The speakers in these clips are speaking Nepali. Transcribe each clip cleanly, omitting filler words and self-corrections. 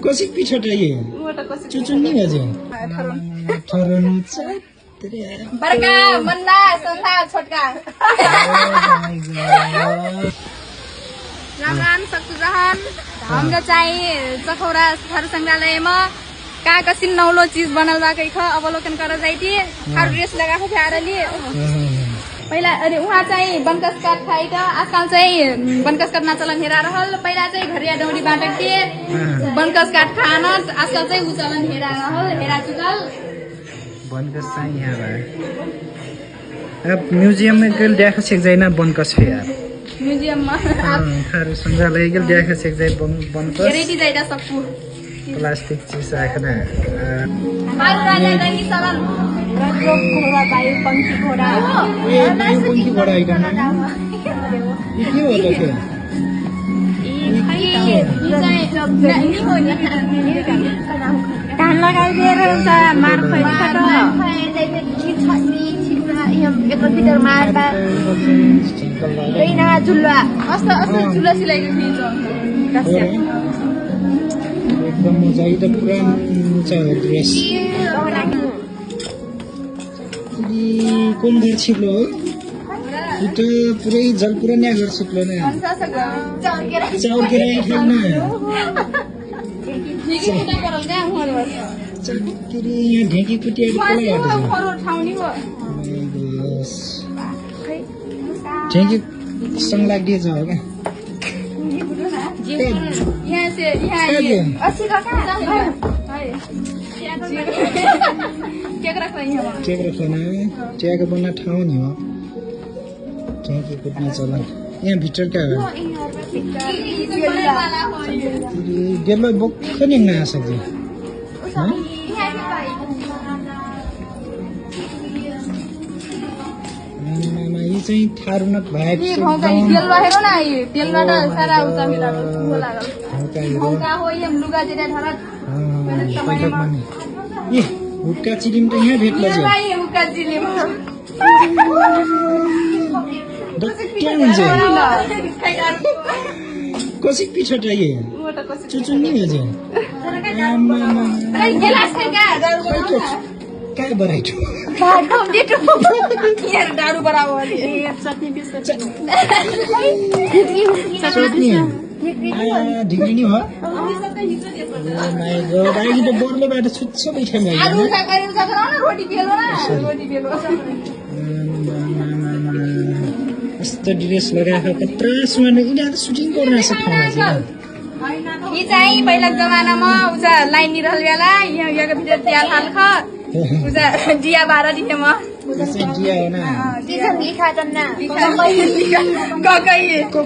कसी पिछट है ये चुचुन्नी बजे ठरनु छ बड़का मन्ना संधा छोटका रामराम सक्छु जहान हाम्रो चाहिँ चखौरा थारू संग्रहालयमा काकसिन नौलो चीज बनल बाकै ख अवलोकन गर्न जाइती थारू ड्रेस लगाएको थियो आरली पहिला अनि उहाँ चाहिँ बनकस काट खाइट आजकल चाहिँ बनकस काट नचलन हेरा रहल पहिला चाहिँ घरिया डौरी बाटके बनकस काट खान आजकल चाहिँ उचलन हेरा रहल हेरा चुकल बनकस चाहिँ यहाँ भयो अब म्युजियम में गेल देख सक जाइन बनकस है यार म्युजियम में थारू संग्रहालय गेल देख सक जाइ बनकस रेडी जाइदा सक्छु प्लास्टिक चीज राख्न बारु राजा लागि सरल रजो घोडा बायु पंखी घोडा ए बायु पंखी घोडा हैन के हो त के धान लगाइदिएर एउटा मार खैखाट एकतिर मार्दा झुल्वा अस्तो झुल्वा सिलाइदिएको थियो एकदम मजा आयो त पुरानो छ ड्रेस कोन घर छिप्लो हो इतो पुरै जल पुरा न्या घर छिप्लो न चाउर के राई खेल्न चकिरी यहाँ ढेकी कुटिएर कोलाई ढेकी सँग लाग्दिए छ हो क्या यहाँ से यहाँ ये 80 का केक रखना है केक रखना है केक बन्ना ठाउँ नि हो केक कुट्न चलन यहाँ भित्र का हो गेलो बक्ख नि ना सक्छ यो चाहिँ थारुनक भाइ गेलवा हेरो न यो तेलबाट सारा उचा मिलाको सुगो लागल मौका हो यो लुगा दिने धरत ए हुक्का चिलिम त यहाँ भेट्ला छ भाइ हुक्का चिलिम के हुन्छ कसी पिछट है ये चुचुन्नी हो जे गिलास खाइ का बराइटो बाटो दिटो यार दारू बराबर ए चटनी पिस चटनी ढिग्री नि हो माय गॉड आई त बोर्ले बाटो छुच्छ बैठे म आलु तरकारी उजागर न रोटी पेलो यस्तो ड्रेस लगाएको कत्रा सुन उनीहरु सुटिङ गर्न सक्छौँ यी चाहिँ पहिला जमानामा उजा लाइन निरल बेला यहाँको भित्र त्याल हाल्ख उजा दिया 12 दिने म चाहिँ दिया हैन दिया लिखा तन्न गगै को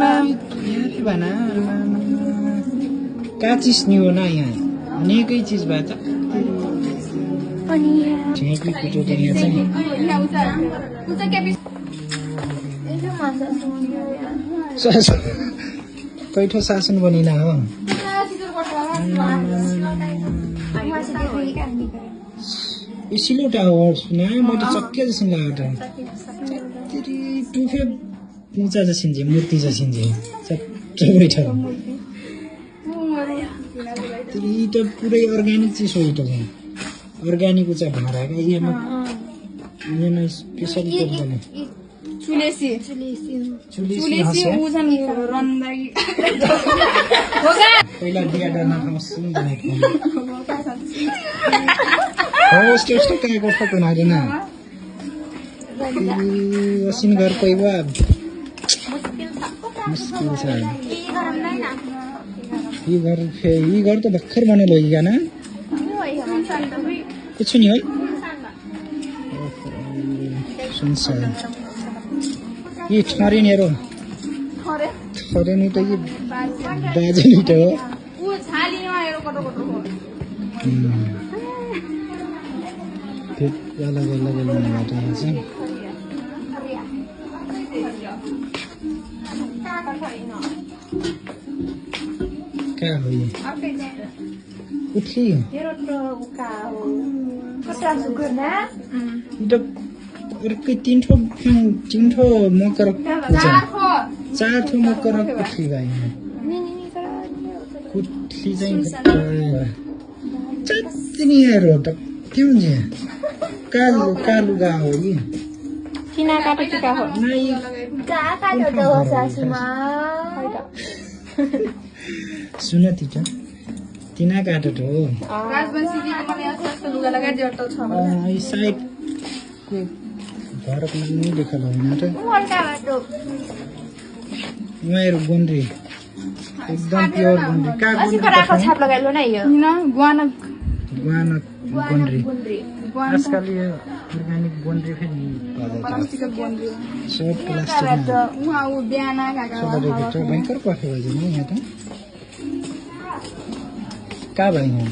नाम के भना का चीज नि हो न यहाँ अनेकै चीज भए त अनि ठेकी कुटो त यहाँ चाहिँ उजा के बिस कैठो शासन बनिना हो यो सिलौटा हो सुना मैले चक्के जस्तो लाग्यो त तेरी टुफे पूजा जसिन्छ मूर्ति जसिन्छ चट्ट बैठो तेरी त पुरै अर्ग्यानिक चिज हो त अर्ग्यानिक चाहिँ भराका यहाँ स्पेशल कोड बने चुलेसी उजन रन्दाई पहिला बिहा गर्न खाउँछु भनेको हो यस्तो काय गर्छ त नारिन असिन घर पहिवा मुस्किल छ यी घर त भर्खर बनेलो हो गाना कुछ नि है सुन्छ ये ठरे नि हेरो ठरे नि त ये बाजे नि त हो उ छालीमा हेरो कटो हो फिर अलग बनाता है से क्या हो ये उठी हेरो तो का हो कटा सुगर ना तो अर्कै तीन ठो मकर पूजा 4 थो मकर कुठली भाइ कुठली चाहिँ चत्नीहरू त के हुन्छ कालुगा हो कि किना काटे टिका हो सुन तिना काटेर हो साइडको घरको नाम लेखेर होइन त उहाँहरू गुन्द्री एकदम प्योर गुन्द्री गुवानक गुन्द्री आजकल यो अर्ग्यानिक गुन्द्री फेरि सब प्लास्टिकमा भयङ्कर पर्छ नि यहाँ त कहाँ भयो यहाँ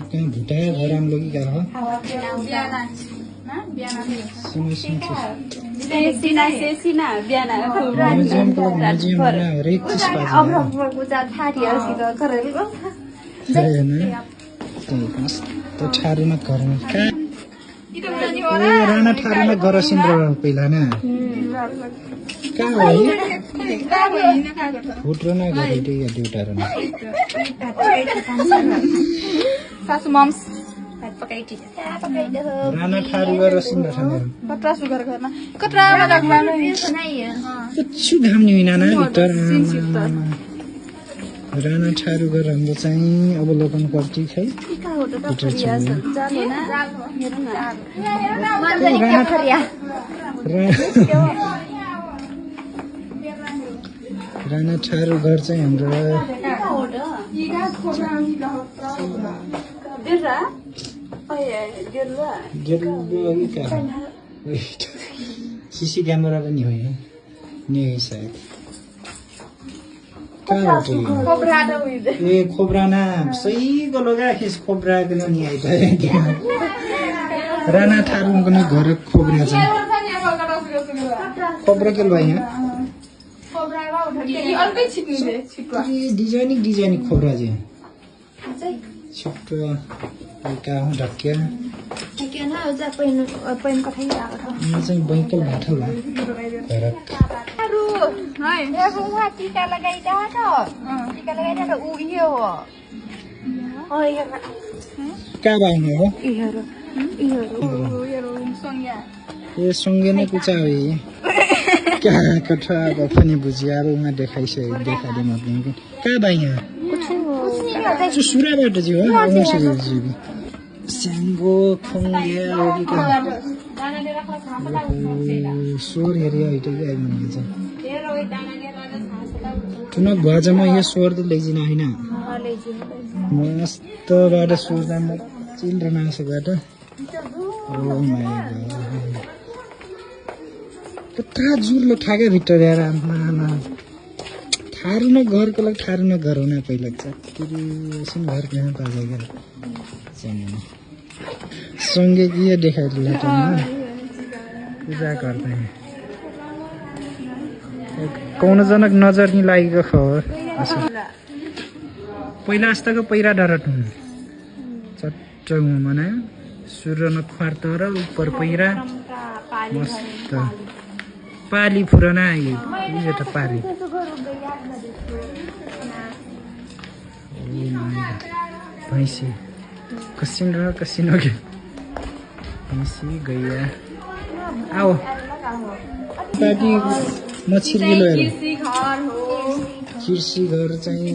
कहाँ भुटाया घर राम्रो कि कहाँ म्युजियमको म्युजियममा हरेक चिज पाउँछ ठारूमा घरमा राणा ठारूमा गर सिन्द्र पहिला न कहाँ हो फुट्रोना गरे देउटा सासु मम्स राणा ठारू गर सिन्द्र कुछु घाम नि होइन भित्र राणा ठारू गर हाम्रो चाहिँ अवलोकन गर्छ खै राणा ठारू घर चाहिँ हाम्रो सीसी क्यामेरा पनि होइन नि सायद ए खोब्राना सही गलो गाखिस खोब्रा पनि नि आइता राणा थारुको नि घर खोब्रा छ खोब्रा के भाइ यहाँ डिजाइनिक खोब्रा चाहिँ छिटो कहाँ ढक्किया चाहिँ बैकल भाटल टिका लगाइरहेको ऊ यो हो कहाँ भाइमा हो ए सँगै नै कुचा हो कहाँ कठा अब पनि बुझ्यो अब उहाँ देखाइसक्यो देखाइदिउँ कहाँ भाइ यहाँ सुराबाट चाहिँ हो स्याङ्गो खुङ्गे स्वर हेऱ्यो अहिले आइमानेको छ ठुलो भुवाजमा यो स्वर त लैजिन होइन मस्तबाट सोच्दा म चिल्ड्र नासबाट कता जुर्लो ठाकै भित्र ल्याएर थारू न घरको लागि थारू न घर हुन पहिला एकछिन घर कहाँ पाजेको सँगै के देखाइदिला त पूजा गर्दा कौनजनक नजर नि लागेको खबर पहिला जस्तोको पहिरा डरट हुन् चट्ट मना सूर्य न खुवार तर उपर पहिरा मस्त पाली फुरना यो त पाली भैँसी कसिन र कसिन हो कि भैँसी गैया आओ पार्टी मछिर्की लो खिर्सी घर चाहिँ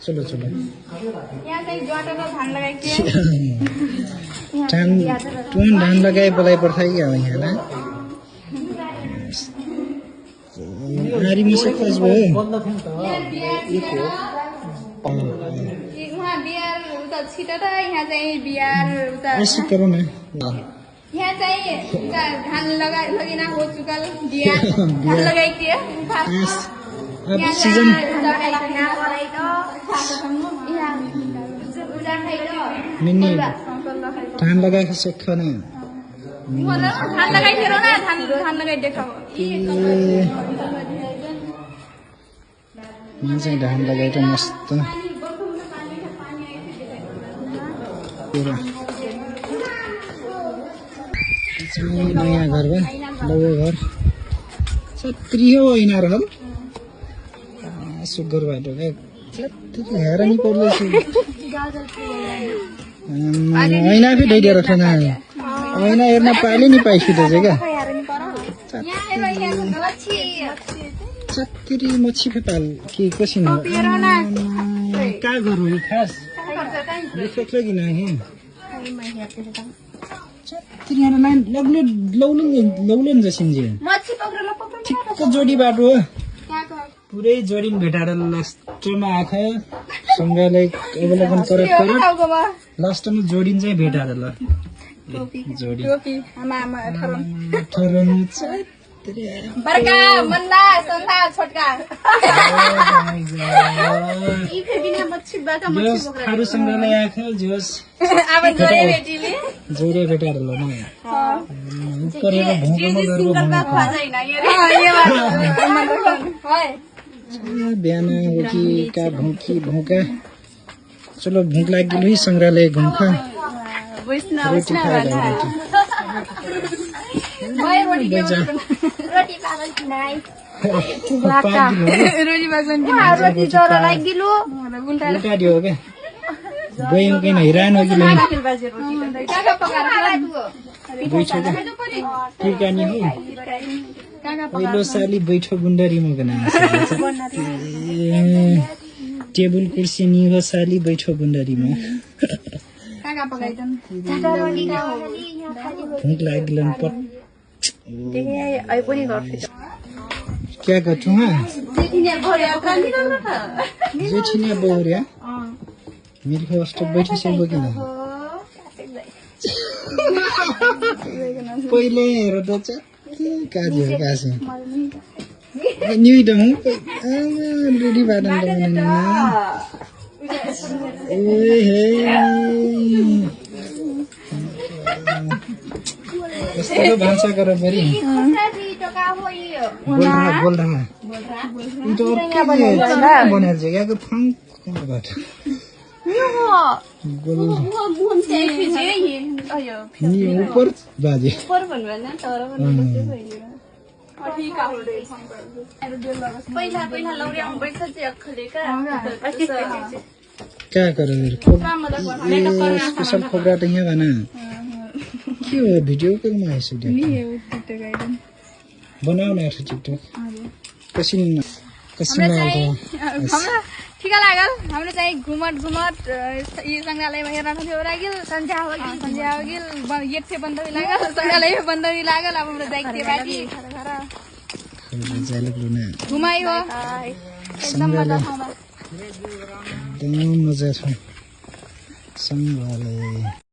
चलो चलो धान लगाए बोलाइ पठाइ क्या यहाँ नारी मिसे खोज भयो ऐसी करो न यहाँ चाहिँ धान लगिना हो चुकल धान लगाइदिए अब सीजन मिनी धान लगाएको सेक्ख न धान लगाइदिएर न धान लगाइदिएको यहाँ चाहिँ धान लगाएर मस्त पुरा नयाँ घर भयो लौ घर छत्री हो ऐना रहल सुगर बाटो हेर नि पर्दैछु ऐना फेरि ढैडिया रख न ऐना हेर्न पाइले नि पाइसुते चाहिँ क्या छत्री मच्छी फेपाल के कसिन हो कहाँ घर हो यो खास देखेको कि नाही छत्री यहाँ लाइन लौलन जसिन्जी ठिक्क जोडी बाटो हो पुरै जोडिन भेटाएर लास्टमा आँखा सँगैले अवलोकन करत लास्टमा जोडिन चाहिँ भेटाएर ल जोडी बड़का मन्ना संधा छोटका खारू सँगैले आँखा जोस अब जोरे बेटीले जोडे भेटाएर ल न गरेर भौँकोमा बिहान उठी का भौँका चलो भूख लाग्यो है संग्रहालय घुम्छ रोटी खाएर उल्टा दियो क्या गयौँ किन हैरान हो कि टिकानी हो पहिलो साली बैठो गुन्डरी मगन टेबुल कुर्सी निहो साली बैठो गुन्डरीमा भूख लाग्लन पट क्या गर्छु जेठिने बहुरिया मिल्खो कस्तो बैठिसक्यो किन पहिले हेर त काजीहरू कासे न्यु डम रेडी बाटन कस्तो भान्सा गर बरी गोलढामा बनाएर जग्गाको फाङ्बाट ऊपर बाजे क्या कर स्पेशल खोबरा त यहाँ भन के हो भिडियो कलमा आइसक्यो बनाऊ न टिकटक कसिन ठिका लागल हाम्रो चाहिँ घुमट यो सङ्ग्रहालयमा हेर्न थियो लागल सन्ध्या हो गेल गेट थियो बन्द लागल सङ्ग्रहालय बन्द लागल अब हाम्रो जाइक थियो बाटी घुमाइ हो एकदम मजा छ सङ्ग्रहालय